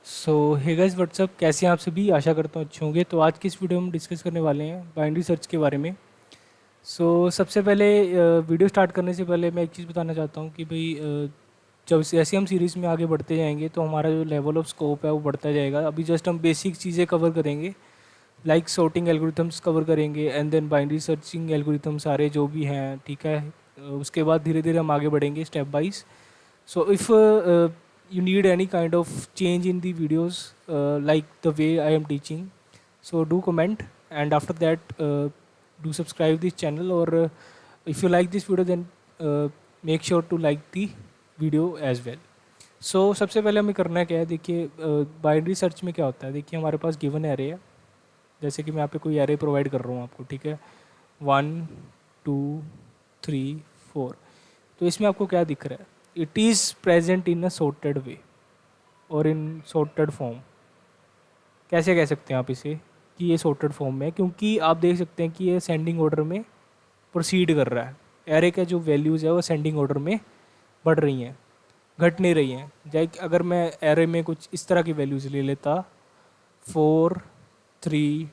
सो hey guys what's up, कैसे हैं आप सभी। आशा करता हूँ अच्छे होंगे। तो आज की इस वीडियो में हम डिस्कस करने वाले हैं बाइनरी सर्च के बारे में। सबसे पहले वीडियो स्टार्ट करने से पहले मैं एक चीज़ बताना चाहता हूँ कि भाई जब जैसे हम सीरीज़ में आगे बढ़ते जाएंगे तो हमारा जो लेवल ऑफ स्कोप है वो बढ़ता जाएगा। अभी जस्ट हम बेसिक चीज़ें कवर करेंगे, लाइक सॉर्टिंग एल्गोरिथम्स कवर करेंगे and then binary searching algorithm सारे जो भी हैं, ठीक है। उसके बाद धीरे धीरे हम आगे बढ़ेंगे step wise. So if you need any kind of change in the videos, like the way I am teaching, so do comment, and after that do subscribe this channel, or if you like this video then make sure to like the video as well. सबसे पहले हमें करना क्या है, देखिए binary search में क्या होता है। देखिए हमारे पास गिवन एरे है, जैसे कि मैं यहाँ पे कोई एरे प्रोवाइड कर रहा हूँ आपको, ठीक है। 1 2 3 4। तो इसमें आपको क्या दिख रहा है, it is present in a sorted way और इन सॉर्टेड फॉर्म। कैसे कह सकते हैं आप इसे कि ये सॉर्टेड फॉर्म में है, क्योंकि आप देख सकते हैं कि ये सेंडिंग ऑर्डर में प्रोसीड कर रहा है। एरे का जो वैल्यूज़ है वो सेंडिंग ऑर्डर में बढ़ रही हैं, घट नहीं रही हैं। जैसे अगर मैं एरे में कुछ इस तरह की वैल्यूज़ ले लेता, 4 3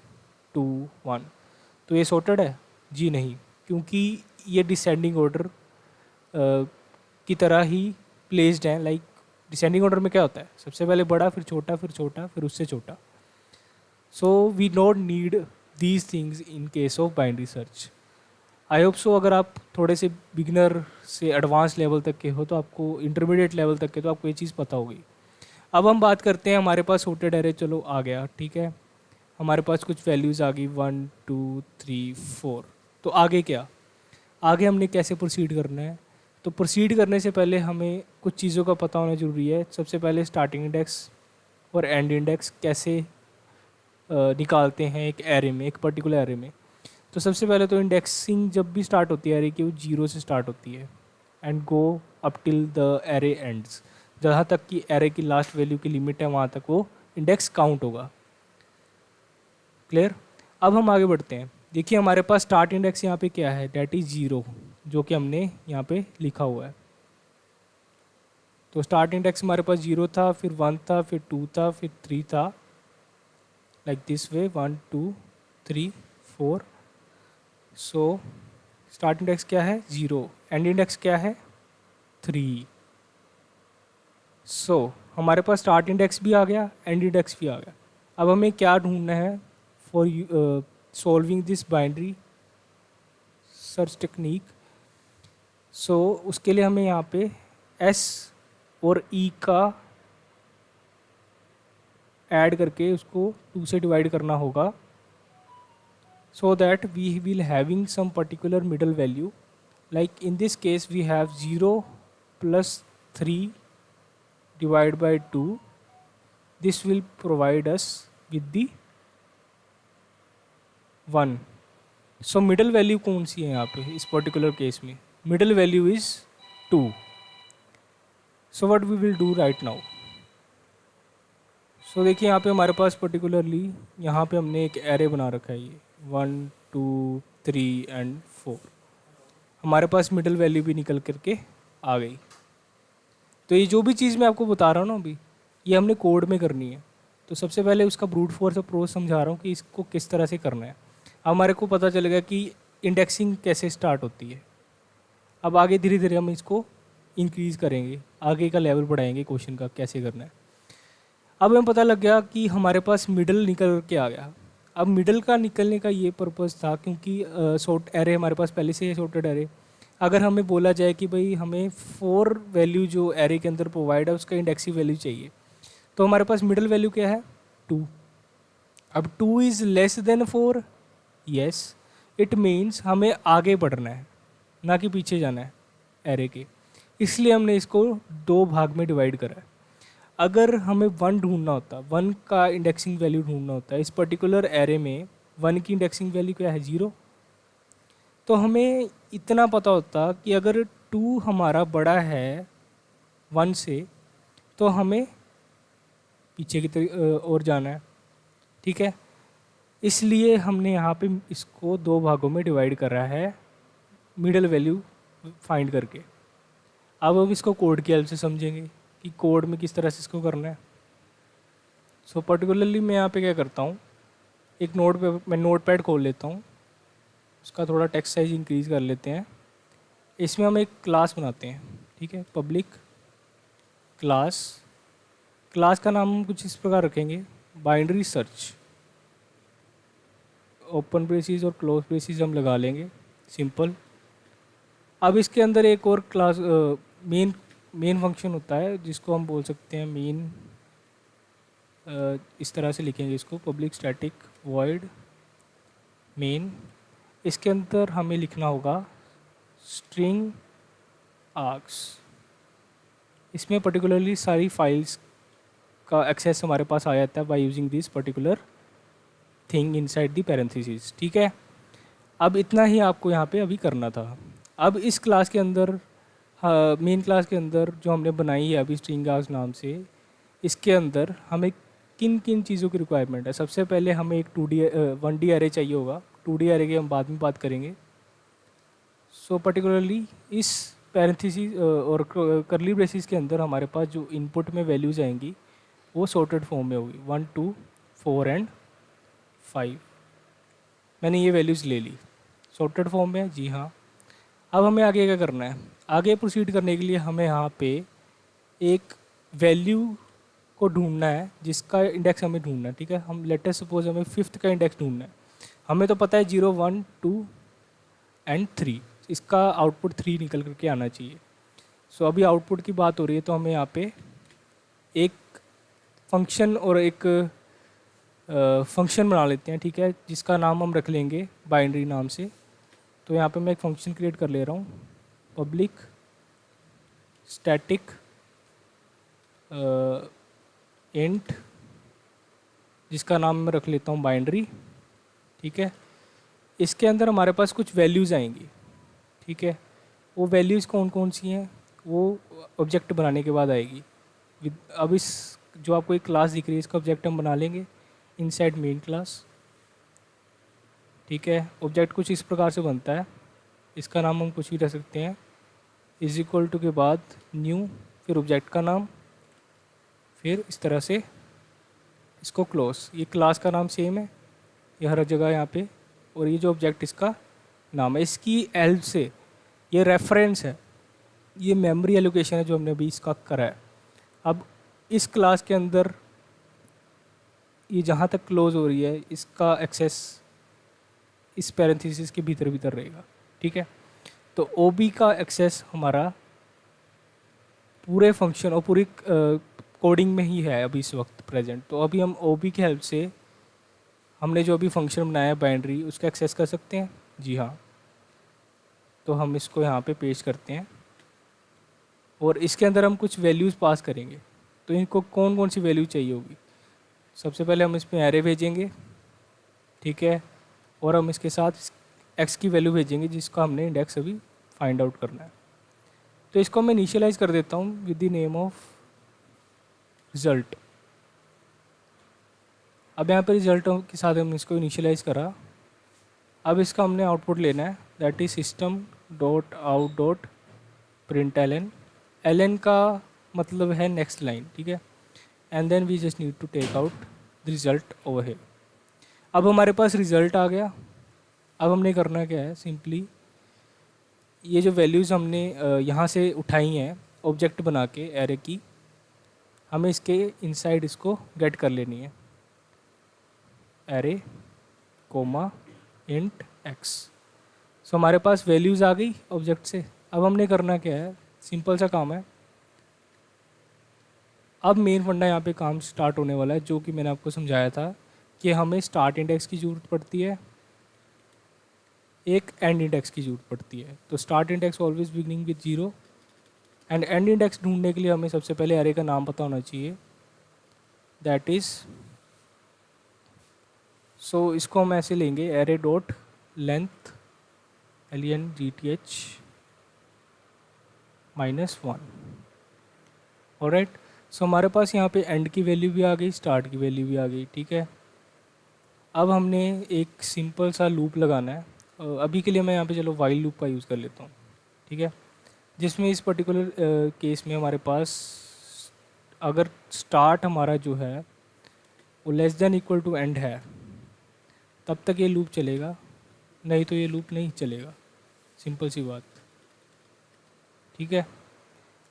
2 1, तो ये सॉर्टेड है जी नहीं, क्योंकि ये डिसेंडिंग ऑर्डर की तरह ही प्लेस्ड हैं। लाइक डिसेंडिंग ऑर्डर में क्या होता है, सबसे पहले बड़ा, फिर छोटा, फिर छोटा, फिर उससे छोटा। We not need these things in case of binary search. I hope so अगर आप थोड़े से बिगिनर से एडवांस लेवल तक के हो तो आपको, इंटरमीडिएट लेवल तक के, तो आपको ये चीज़ पता होगी। अब हम बात करते हैं, हमारे पास सॉर्टेड एरे चलो आ गया, ठीक है। हमारे पास कुछ वैल्यूज़ आ गई 1 2 3 4। तो आगे क्या, आगे हमने कैसे प्रोसीड करना है। तो प्रोसीड करने से पहले हमें कुछ चीज़ों का पता होना ज़रूरी है। सबसे पहले स्टार्टिंग इंडेक्स और एंड इंडेक्स कैसे निकालते हैं एक एरे में, एक पर्टिकुलर एरे में। तो सबसे पहले तो इंडेक्सिंग जब भी स्टार्ट होती है एरे की, वो 0 से स्टार्ट होती है and go up till the array ends. जहाँ तक कि एरे की लास्ट वैल्यू की लिमिट है वहाँ तक वो इंडेक्स काउंट होगा। क्लियर। अब हम आगे बढ़ते हैं। देखिए हमारे पास स्टार्ट इंडेक्स यहाँ पे क्या है, डेट इज़ 0, जो कि हमने यहाँ पे लिखा हुआ है। तो स्टार्ट इंडेक्स हमारे पास 0 था, फिर 1 था, फिर 2 था, फिर 3 था, like this way, 1 2 3 4। So start index क्या है, 0। एंड इंडेक्स क्या है, 3। हमारे पास स्टार्ट इंडेक्स भी आ गया, एंड इंडेक्स भी आ गया। अब हमें क्या ढूंढना है for solving this binary search technique. उसके लिए हमें यहाँ पे एस और ई का ऐड करके उसको 2 से डिवाइड करना होगा, so that we will having some particular middle value. Like in this case we have 0 plus 3 divided by 2. This will provide us with the 1. So middle value कौन सी है यहाँ पे इस particular case में, middle value is 2. So what we will do right now, देखिए यहाँ पे हमारे पास पर्टिकुलरली यहाँ पे हमने एक एरे बना रखा है, ये 1 2 3 एंड 4। हमारे पास मिडल वैल्यू भी निकल करके आ गई। तो ये जो भी चीज़ मैं आपको बता रहा हूँ ना अभी, ये हमने कोड में करनी है। तो सबसे पहले उसका ब्रूट फोर्स अप्रोच समझा रहा हूँ कि इसको किस तरह से करना है। अब हमारे को पता चलेगा कि इंडेक्सिंग कैसे स्टार्ट होती है। अब आगे धीरे धीरे हम इसको इंक्रीज़ करेंगे, आगे का लेवल बढ़ाएंगे क्वेश्चन का कैसे करना है। अब हमें पता लग गया कि हमारे पास मिडल निकल के आ गया। अब मिडल का निकलने का ये पर्पज़ था क्योंकि सॉर्ट एरे हमारे पास पहले से है, सॉर्टेड एरे। अगर हमें बोला जाए कि भाई हमें 4 वैल्यू जो एरे के अंदर प्रोवाइड है उसका इंडेक्सिव वैल्यू चाहिए, तो हमारे पास मिडल वैल्यू क्या है, 2। अब 2 is less than 4, yes, it means हमें आगे बढ़ना है, ना कि पीछे जाना है एरे के। इसलिए हमने इसको 2 भाग में डिवाइड करा है। अगर हमें 1 ढूंढना होता, 1 का इंडेक्सिंग वैल्यू ढूंढना होता है इस पर्टिकुलर एरे में, 1 की इंडेक्सिंग वैल्यू क्या है, 0। तो हमें इतना पता होता कि अगर 2 हमारा बड़ा है 1 से, तो हमें पीछे की ओर जाना है, ठीक है। इसलिए हमने यहाँ पे इसको 2 भागों में डिवाइड करा है मिडल वैल्यू फाइंड करके। अब हम इसको कोड की हेल्प से समझेंगे कि कोड में किस तरह से इसको करना है। सो पर्टिकुलरली मैं यहाँ पे क्या करता हूँ, एक मैं नोट पैड खोल लेता हूँ, उसका थोड़ा टेक्स्ट साइज इंक्रीज़ कर लेते हैं। इसमें हम एक क्लास बनाते हैं, ठीक है, पब्लिक क्लास। क्लास का नाम हम कुछ इस प्रकार रखेंगे, बाइनरी सर्च। ओपन ब्रेसिस और क्लोज ब्रेसिस हम लगा लेंगे, सिंपल। अब इसके अंदर एक और क्लास मेन मेन फंक्शन होता है जिसको हम बोल सकते हैं मेन। इस तरह से लिखेंगे इसको, पब्लिक स्टैटिक वॉइड मेन। इसके अंदर हमें लिखना होगा स्ट्रिंग आर्क्स। इसमें पर्टिकुलरली सारी फाइल्स का एक्सेस हमारे पास आ जाता है by using this particular thing inside the parenthesis, ठीक है। अब इतना ही आपको यहाँ पे अभी करना था। अब इस क्लास के अंदर, मेन क्लास के अंदर जो हमने बनाई है अभी स्ट्रिंग आर्क्स नाम से, इसके अंदर हमें किन किन चीज़ों की रिक्वायरमेंट है। सबसे पहले हमें एक 1D एरे चाहिए होगा। 2D एरे की हम बाद में बात करेंगे। सो पर्टिकुलरली इस पैरेंथेसिस और करली ब्रेसिस के अंदर हमारे पास जो इनपुट में वैल्यूज़ आएंगी वो सॉर्टेड फॉर्म में होगी, 1 2 4 एंड 5। मैंने ये वैल्यूज़ ले ली, सॉर्टेड फॉर्म में, जी हाँ। अब हमें आगे क्या करना है, आगे प्रोसीड करने के लिए हमें यहाँ पे एक वैल्यू को ढूंढना है जिसका इंडेक्स हमें ढूंढना है, ठीक है। हम लेटेस्ट सपोज हमें 5th का इंडेक्स ढूंढना है। हमें तो पता है 0 1 2 एंड 3, इसका आउटपुट 3 निकल करके आना चाहिए। सो अभी आउटपुट की बात हो रही है तो हमें यहाँ पे एक फंक्शन और एक फंक्शन बना लेते हैं, ठीक है, जिसका नाम हम रख लेंगे बाइनरी नाम से। तो यहाँ पे मैं एक फंक्शन क्रिएट कर ले रहा हूँ, पब्लिक स्टैटिक इंट, जिसका नाम मैं रख लेता हूँ बाइनरी, ठीक है। इसके अंदर हमारे पास कुछ वैल्यूज़ आएंगी, ठीक है। वो वैल्यूज़ कौन कौन सी हैं वो ऑब्जेक्ट बनाने के बाद आएगी। अब इस जो आपको एक क्लास दिख रही है इसका ऑब्जेक्ट हम बना लेंगे इनसाइड मेन क्लास, ठीक है। ऑब्जेक्ट कुछ इस प्रकार से बनता है, इसका नाम हम कुछ भी रख सकते हैं, इज इक्वल टू के बाद न्यू, फिर ऑब्जेक्ट का नाम, फिर इस तरह से इसको क्लोज। ये क्लास का नाम सेम है, ये हर जगह यहाँ पे, और ये जो ऑब्जेक्ट इसका नाम है। इसकी हेल्प से, ये रेफरेंस है, ये मेमोरी एलोकेशन है जो हमने अभी इसका करा है। अब इस क्लास के अंदर ये जहाँ तक क्लोज हो रही है इसका एक्सेस इस पैरेंथेसिस के भीतर भीतर रहेगा, ठीक है। तो OB का एक्सेस हमारा पूरे फंक्शन और पूरी कोडिंग में ही है अभी इस वक्त प्रेजेंट। तो अभी हम OB की हेल्प से हमने जो अभी फंक्शन बनाया है बाइनरी, उसका एक्सेस कर सकते हैं, जी हाँ। तो हम इसको यहाँ पे पेश करते हैं और इसके अंदर हम कुछ वैल्यूज़ पास करेंगे। तो इनको कौन कौन सी वैल्यू चाहिए होगी, सबसे पहले हम इसमें एरे भेजेंगे, ठीक है, और हम इसके साथ x की वैल्यू भेजेंगे जिसका हमने इंडेक्स अभी फाइंड आउट करना है। तो इसको मैं इनिशियलाइज़ कर देता हूँ with the name of result. अब यहाँ पर रिज़ल्ट के साथ हमने इसको इनिशियलाइज़ करा। अब इसका हमने आउटपुट लेना है, that is system dot out dot print l का मतलब है नेक्स्ट लाइन, ठीक है। And then we just need to take out the result over here. अब हमारे पास रिज़ल्ट आ गया। अब हमने करना क्या है, सिंपली ये जो वैल्यूज़ हमने यहाँ से उठाई हैं ऑब्जेक्ट बना के एरे की, हमें इसके इनसाइड इसको गेट कर लेनी है, एरे कोमा इंट x। सो हमारे पास वैल्यूज़ आ गई ऑब्जेक्ट से। अब हमने करना क्या है, सिंपल सा काम है। अब मेन फंडा यहाँ पे काम स्टार्ट होने वाला है, जो कि मैंने आपको समझाया था कि हमें स्टार्ट इंडेक्स की ज़रूरत पड़ती है, एक एंड इंडेक्स की ज़रूरत पड़ती है। तो start index always beginning with 0 and and index ढूंढने के लिए हमें सबसे पहले एरे का नाम पता होना चाहिए, दैट इज़, सो इसको हम ऐसे लेंगे, array dot length LENGTH -1। Alright, so हमारे पास यहाँ पे एंड की वैल्यू भी आ गई, स्टार्ट की वैल्यू भी आ गई, ठीक है। अब हमने एक सिंपल सा लूप लगाना है। अभी के लिए मैं यहाँ पे चलो वाइल लूप का यूज़ कर लेता हूँ, ठीक है, जिसमें इस पर्टिकुलर केस में हमारे पास अगर स्टार्ट हमारा जो है वो less than equal to end है, तब तक ये लूप चलेगा, नहीं तो ये लूप नहीं चलेगा। सिंपल सी बात, ठीक है।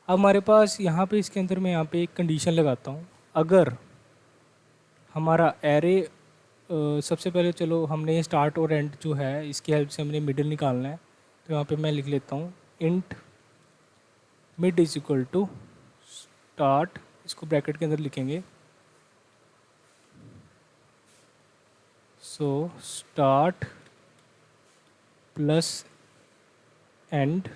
अब हमारे पास यहाँ पे इसके अंदर मैं यहाँ पे एक कंडीशन लगाता हूँ। अगर हमारा एरे सबसे पहले चलो हमने स्टार्ट और एंड जो है इसकी हेल्प से हमने मिडिल निकालना है, तो यहाँ पे मैं लिख लेता हूँ int mid is equal to start, इसको ब्रैकेट के अंदर लिखेंगे, so start plus end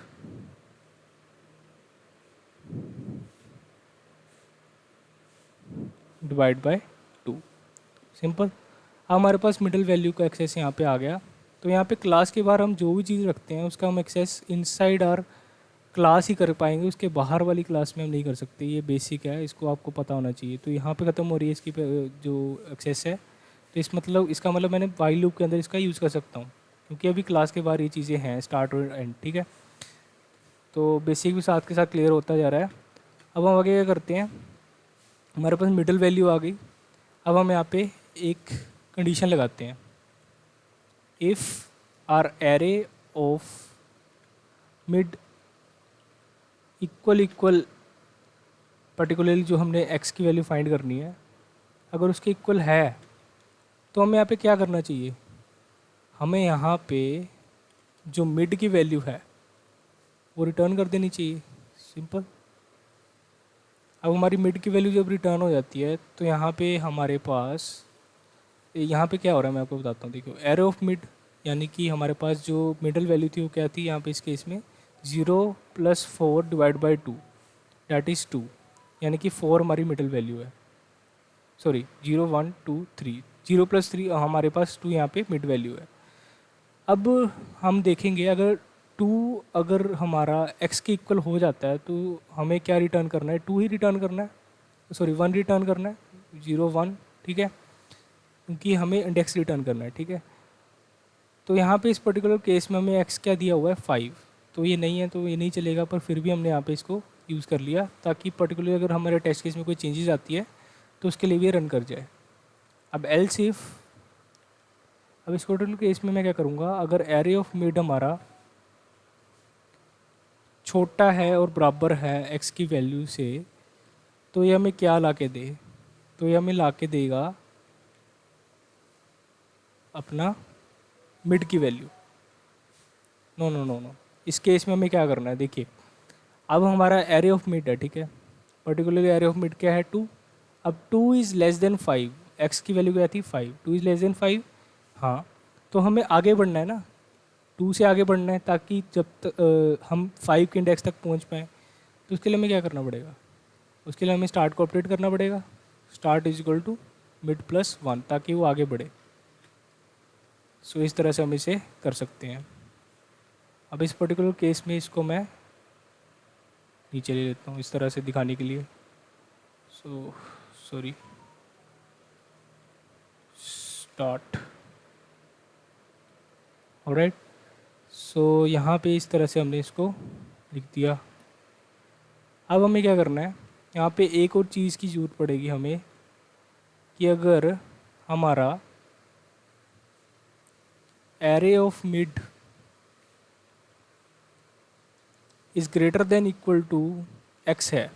divide by 2। Simple. अब हमारे पास मिडिल वैल्यू का एक्सेस यहाँ पे आ गया। तो यहाँ पे क्लास के बाहर हम जो भी चीज़ रखते हैं उसका हम एक्सेस इनसाइड आर क्लास ही कर पाएंगे, उसके बाहर वाली क्लास में हम नहीं कर सकते। ये बेसिक है, इसको आपको पता होना चाहिए। तो यहाँ पे ख़त्म हो रही है इसकी जो एक्सेस है। तो इसका मतलब मैंने वाइल लूप के अंदर इसका यूज़ कर सकता हूँ, क्योंकि अभी क्लास के बाहर ये चीज़ें हैं, स्टार्ट और एंड, ठीक है। तो बेसिक भी साथ के साथ क्लियर होता जा रहा है। अब हम आगे क्या करते हैं, हमारे पास मिडिल वैल्यू आ गई। अब हम यहाँ पे एक कंडीशन लगाते हैं, if arr array of mid equal particularly जो हमने x की वैल्यू फाइंड करनी है, अगर उसके इक्वल है तो हमें यहाँ पे क्या करना चाहिए, हमें यहाँ पे जो मिड की वैल्यू है वो रिटर्न कर देनी चाहिए। सिंपल। अब हमारी मिड की वैल्यू जब रिटर्न हो जाती है तो यहाँ पे हमारे पास यहाँ पे क्या हो रहा है मैं आपको बताता हूँ। देखो एरे ऑफ मिड, यानी कि हमारे पास जो मिडल वैल्यू थी वो क्या थी यहाँ पे इस केस में 0+4 डिवाइड बाई 2 डैट इज़ 2, यानी कि 4 हमारी मिडल वैल्यू है। सॉरी 0 1 2 3, 0+3 हमारे पास 2 यहाँ पे मिड वैल्यू है। अब हम देखेंगे अगर हमारा x के इक्वल हो जाता है तो हमें क्या रिटर्न करना है, 2 ही रिटर्न करना है, सॉरी 1 रिटर्न करना है, 0 1, ठीक है, क्योंकि हमें इंडेक्स रिटर्न करना है, ठीक है। तो यहाँ पे इस पर्टिकुलर केस में हमें x क्या दिया हुआ है 5, तो ये नहीं है तो ये नहीं चलेगा, पर फिर भी हमने यहाँ पे इसको यूज़ कर लिया ताकि पर्टिकुलर अगर हमारे टेस्ट केस में कोई चेंजेस आती है तो उसके लिए भी रन कर जाए। अब एल्स इफ, अब इस पर्टिकुलर केस में मैं क्या करूँगा, अगर एरे ऑफ मिड हमारा छोटा है और बराबर है x की वैल्यू से, तो ये हमें क्या ला के दे, तो ये हमें ला के देगा अपना मिड की value. No no no no, इस केस में हमें क्या करना है, देखिए अब हमारा एरे ऑफ मिड है, ठीक है, पर्टिकुलरली एरे ऑफ मिड क्या है 2। अब 2 इज़ लेस देन 5, एक्स की वैल्यू क्या थी 5, 2 इज़ लेस देन 5, हाँ, तो हमें आगे बढ़ना है ना, 2 से आगे बढ़ना है ताकि जब तक हम 5 के इंडेक्स तक पहुंच पाएँ। तो उसके लिए हमें क्या करना पड़ेगा, उसके लिए हमें स्टार्ट को अपडेट करना पड़ेगा, start is equal to mid plus 1, ताकि वो आगे बढ़े। सो इस तरह से हम इसे कर सकते हैं। अब इस पर्टिकुलर केस में इसको मैं नीचे ले लेता हूँ इस तरह से दिखाने के लिए। So sorry, start, alright. So यहाँ पे इस तरह से हमने इसको लिख दिया। अब हमें क्या करना है, यहाँ पे एक और चीज़ की ज़रूरत पड़ेगी हमें, कि अगर हमारा array of mid is greater than equal to x है,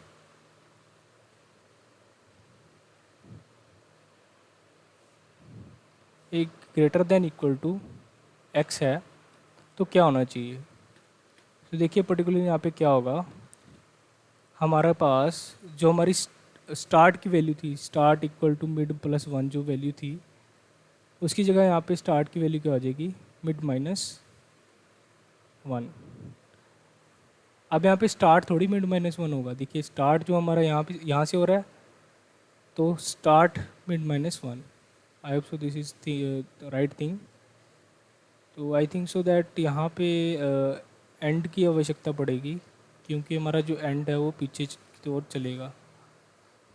एक greater than equal to x है, तो क्या होना चाहिए। तो देखिए पर्टिकुलरली यहाँ पे क्या होगा, हमारे पास जो हमारी स्टार्ट की वैल्यू थी, start equal to mid plus 1 जो वैल्यू थी, उसकी जगह यहाँ पे स्टार्ट की वैल्यू क्या हो जाएगी, मिड माइनस 1। अब यहाँ पे स्टार्ट थोड़ी मिड माइनस 1 होगा, देखिए स्टार्ट जो हमारा यहाँ से हो रहा है, तो start mid minus 1। I hope so this is right thing. तो आई थिंक सो दैट यहाँ पे एंड की आवश्यकता पड़ेगी, क्योंकि हमारा जो एंड है वो पीछे की ओर चलेगा।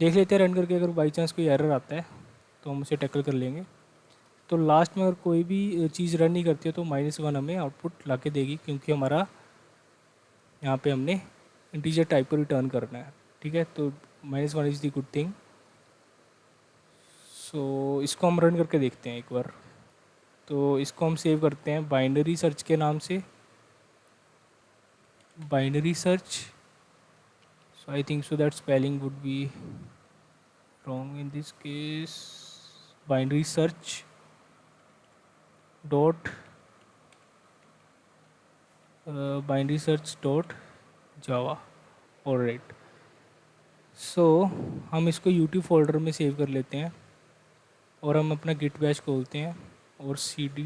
देख लेते हैं रन करके, अगर बाई चांस कोई एरर आता है तो हम उसे टैकल कर लेंगे। तो लास्ट में अगर कोई भी चीज़ रन नहीं करती है तो -1 हमें आउटपुट ला के देगी, क्योंकि हमारा यहाँ पे हमने इंटीजर टाइप को रिटर्न करना है, ठीक है। तो -1 इज़ द गुड थिंग। सो इसको हम रन करके देखते हैं एक बार। तो इसको हम सेव करते हैं बाइनरी सर्च के नाम से, binary search. So I think so that spelling would be wrong in this case. Binary search dot binary search dot java। और राइट, सो हम इसको यूट्यूब फोल्डर में सेव कर लेते हैं और हम अपना गिट बैश खोलते हैं और cd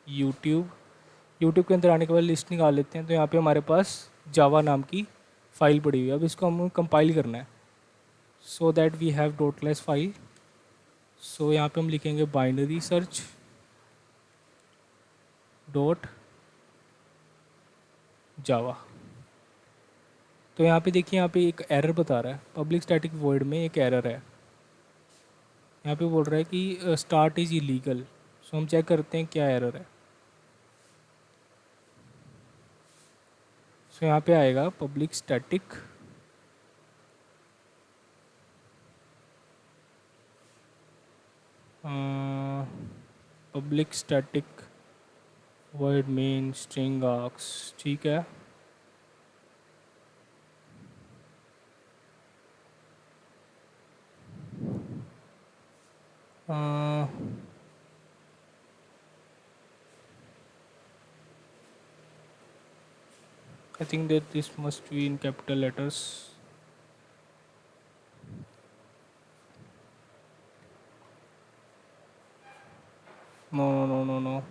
यूट्यूब, यूट्यूब के अंदर आने के बाद लिस्ट निकाल लेते हैं। तो यहाँ पे हमारे पास जावा नाम की फ़ाइल पड़ी हुई है। अब इसको हमें कंपाइल करना है, so that we have dot class file. So यहाँ पे हम लिखेंगे बाइनरी सर्च डॉट जावा। तो यहाँ पे देखिए, यहाँ पे एक एरर बता रहा है, पब्लिक स्टैटिक वॉइड में एक एरर है। यहाँ पे बोल रहा है कि स्टार्ट इज़ इलीगल। सो हम चेक करते हैं क्या एरर है। सो यहाँ पे आएगा public static public static void main string arcs, ठीक है। I think that this must be in capital letters. No, no, no, no, no.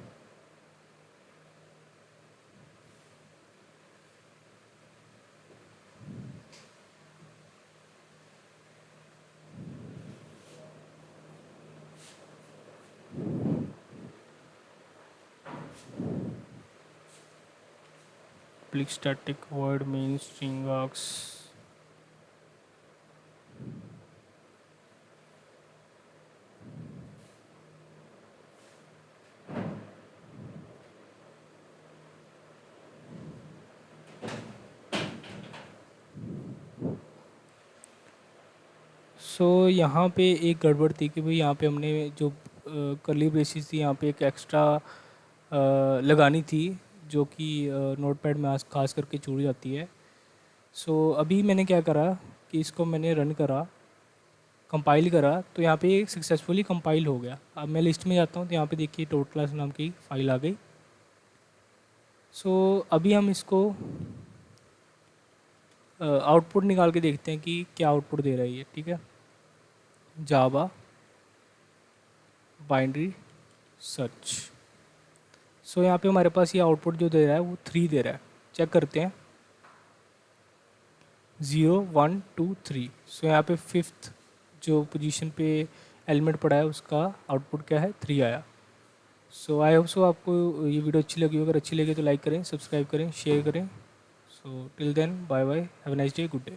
Public static void main string args. सो यहाँ पे एक गड़बड़ थी कि भाई यहाँ पे हमने जो कर्ली ब्रेसेस थी यहाँ पे एक एक्स्ट्रा लगानी थी, जो कि नोटपैड में आज खास करके छूट जाती है। सो अभी मैंने क्या करा कि इसको मैंने रन करा, कंपाइल करा, तो यहाँ पे सक्सेसफुली कंपाइल हो गया। अब मैं लिस्ट में जाता हूँ तो यहाँ पे देखिए टोट क्लास नाम की फ़ाइल आ गई। सो अभी हम इसको आउटपुट निकाल के देखते हैं कि क्या आउटपुट दे रहा है ये, ठीक है। जावा बाइनरी सर्च। सो यहाँ पे हमारे पास ये आउटपुट जो दे रहा है वो 3 दे रहा है। चेक करते हैं, 0 1 2 3। सो यहाँ पे 5th जो पोजीशन पे एलिमेंट पड़ा है उसका आउटपुट क्या है, 3 आया। सो आई होप सो आपको ये वीडियो अच्छी लगी। अगर अच्छी लगी तो लाइक करें, सब्सक्राइब करें, शेयर करें। So till then bye bye, have a nice day, good day.